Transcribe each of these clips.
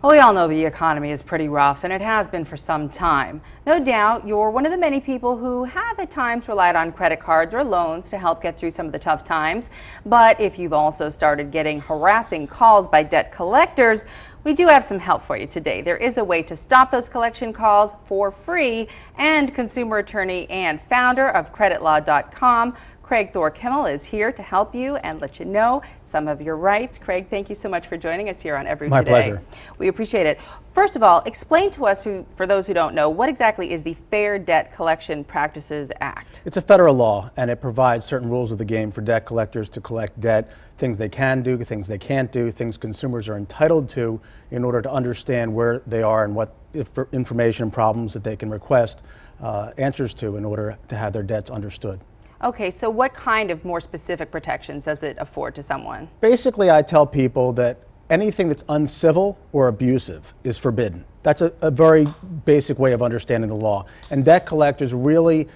Well, we all know the economy is pretty rough, and it has been for some time. No doubt you're one of the many people who have at times relied on credit cards or loans to help get through some of the tough times. But if you've also started getting harassing calls by debt collectors, we do have some help for you today. There is a way to stop those collection calls for free, and consumer attorney and founder of creditlaw.com, Thor Kimmel, is here to help you and let you know some of your rights. Craig, thank you so much for joining us here on Ebru today. My pleasure. We appreciate it. First of all, explain to us, for those who don't know, what exactly is the Fair Debt Collection Practices Act? It's a federal law, and it provides certain rules of the game for debt collectors to collect debt, things they can do, things they can't do, things consumers are entitled to in order to understand where they are and what information and problems that they can request answers to in order to have their debts understood. Okay, so what kind of more specific protections does it afford to someone? Basically, I tell people that anything that's uncivil or abusive is forbidden. That's a very basic way of understanding the law. And debt collectors really,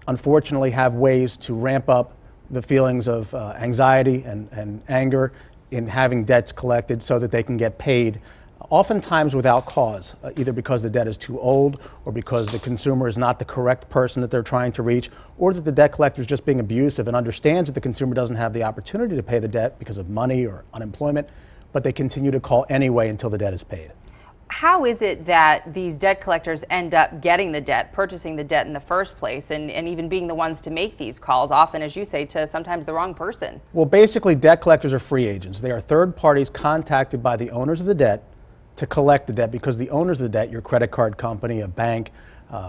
unfortunately, have ways to ramp up the feelings of anxiety and anger in having debts collected so that they can get paid, oftentimes without cause, either because the debt is too old or because the consumer is not the correct person that they're trying to reach, or that the debt collector is just being abusive and understands that the consumer doesn't have the opportunity to pay the debt because of money or unemployment, but they continue to call anyway until the debt is paid. How is it that these debt collectors end up getting the debt, purchasing the debt in the first place, and even being the ones to make these calls, often, as you say, to sometimes the wrong person? Well, basically, debt collectors are free agents. They are third parties contacted by the owners of the debt to collect the debt, because the owners of the debt, your credit card company, a bank,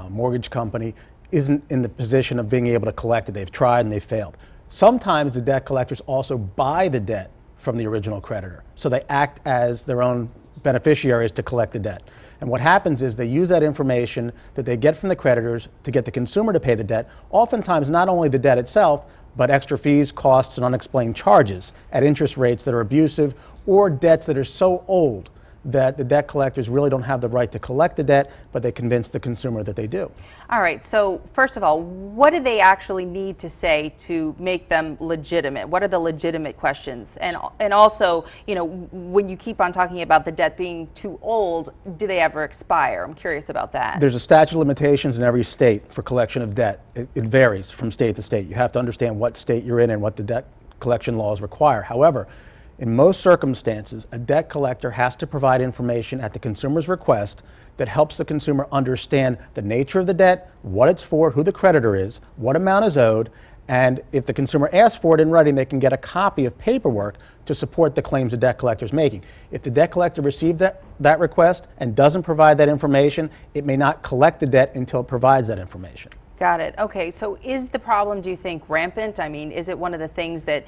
mortgage company, isn't in the position of being able to collect it. They've tried and they've failed. Sometimes the debt collectors also buy the debt from the original creditor, so they act as their own beneficiaries to collect the debt. And what happens is they use that information that they get from the creditors to get the consumer to pay the debt, oftentimes not only the debt itself, but extra fees, costs, and unexplained charges at interest rates that are abusive, or debts that are so old that the debt collectors really don't have the right to collect the debt, but they convince the consumer that they do. All right, so first of all, what do they actually need to say to make them legitimate? What are the legitimate questions? And also, you know, when you keep on talking about the debt being too old, do they ever expire? I'm curious about that. There's a statute of limitations in every state for collection of debt. It varies from state to state. You have to understand what state you're in and what the debt collection laws require. However, in most circumstances, a debt collector has to provide information at the consumer's request that helps the consumer understand the nature of the debt, what it's for, who the creditor is, what amount is owed, and if the consumer asks for it in writing, they can get a copy of paperwork to support the claims the debt collector is making. If the debt collector received that request and doesn't provide that information, it may not collect the debt until it provides that information. Got it. Okay, so is the problem, do you think, rampant? I mean, is it one of the things that,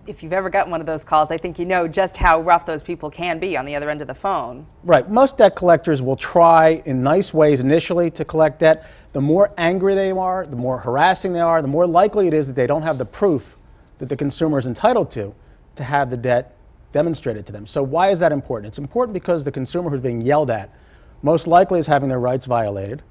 if you've ever gotten one of those calls, I think you know just how rough those people can be on the other end of the phone. Right. Most debt collectors will try in nice ways initially to collect debt. The more angry they are, the more harassing they are, the more likely it is that they don't have the proof that the consumer is entitled to have the debt demonstrated to them. So why is that important? It's important because the consumer who's being yelled at most likely is having their rights violated.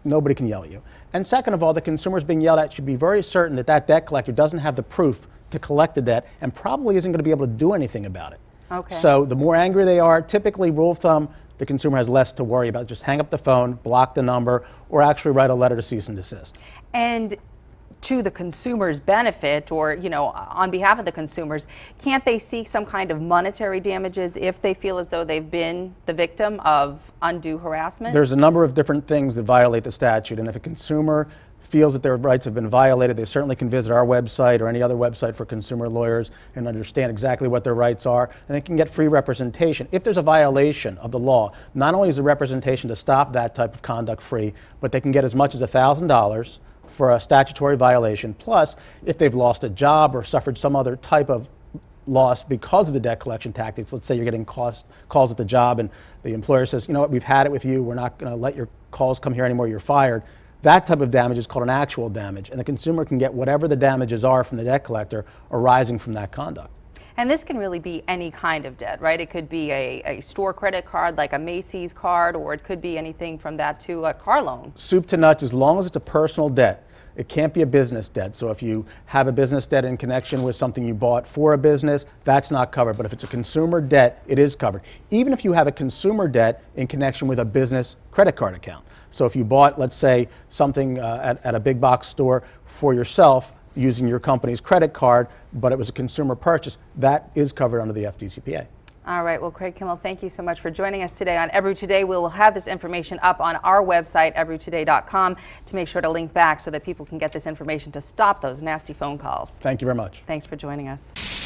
Nobody can yell at you. And second of all, the consumer being yelled at should be very certain that that debt collector doesn't have the proof to collect the debt and probably isn't going to be able to do anything about it. Okay. So the more angry they are, typically, rule of thumb, the consumer has less to worry about. Just hang up the phone, block the number, or actually write a letter to cease and desist. And to the consumer's benefit, or, you know, on behalf of the consumers, can't they seek some kind of monetary damages if they feel as though they've been the victim of undue harassment? There's a number of different things that violate the statute, and if a consumer feels that their rights have been violated, they certainly can visit our website or any other website for consumer lawyers and understand exactly what their rights are, and they can get free representation. If there's a violation of the law, not only is the representation to stop that type of conduct free, but they can get as much as $1,000 for a statutory violation. Plus, if they've lost a job or suffered some other type of loss because of the debt collection tactics, let's say you're getting calls at the job and the employer says, you know what, we've had it with you, we're not going to let your calls come here anymore, you're fired. That type of damage is called an actual damage, and the consumer can get whatever the damages are from the debt collector arising from that conduct. And this can really be any kind of debt, right? It could be a store credit card like a Macy's card, or it could be anything from that to a car loan. Soup to nuts, as long as it's a personal debt. It can't be a business debt. So if you have a business debt in connection with something you bought for a business, that's not covered. But if it's a consumer debt, it is covered. Even if you have a consumer debt in connection with a business credit card account. So if you bought, let's say, something at a big box store for yourself using your company's credit card, but it was a consumer purchase, that is covered under the FDCPA. All right, well, Craig Kimmel, thank you so much for joining us today on Ebru Today. We will have this information up on our website, ebrutoday.com, to make sure to link back so that people can get this information to stop those nasty phone calls. Thank you very much. Thanks for joining us.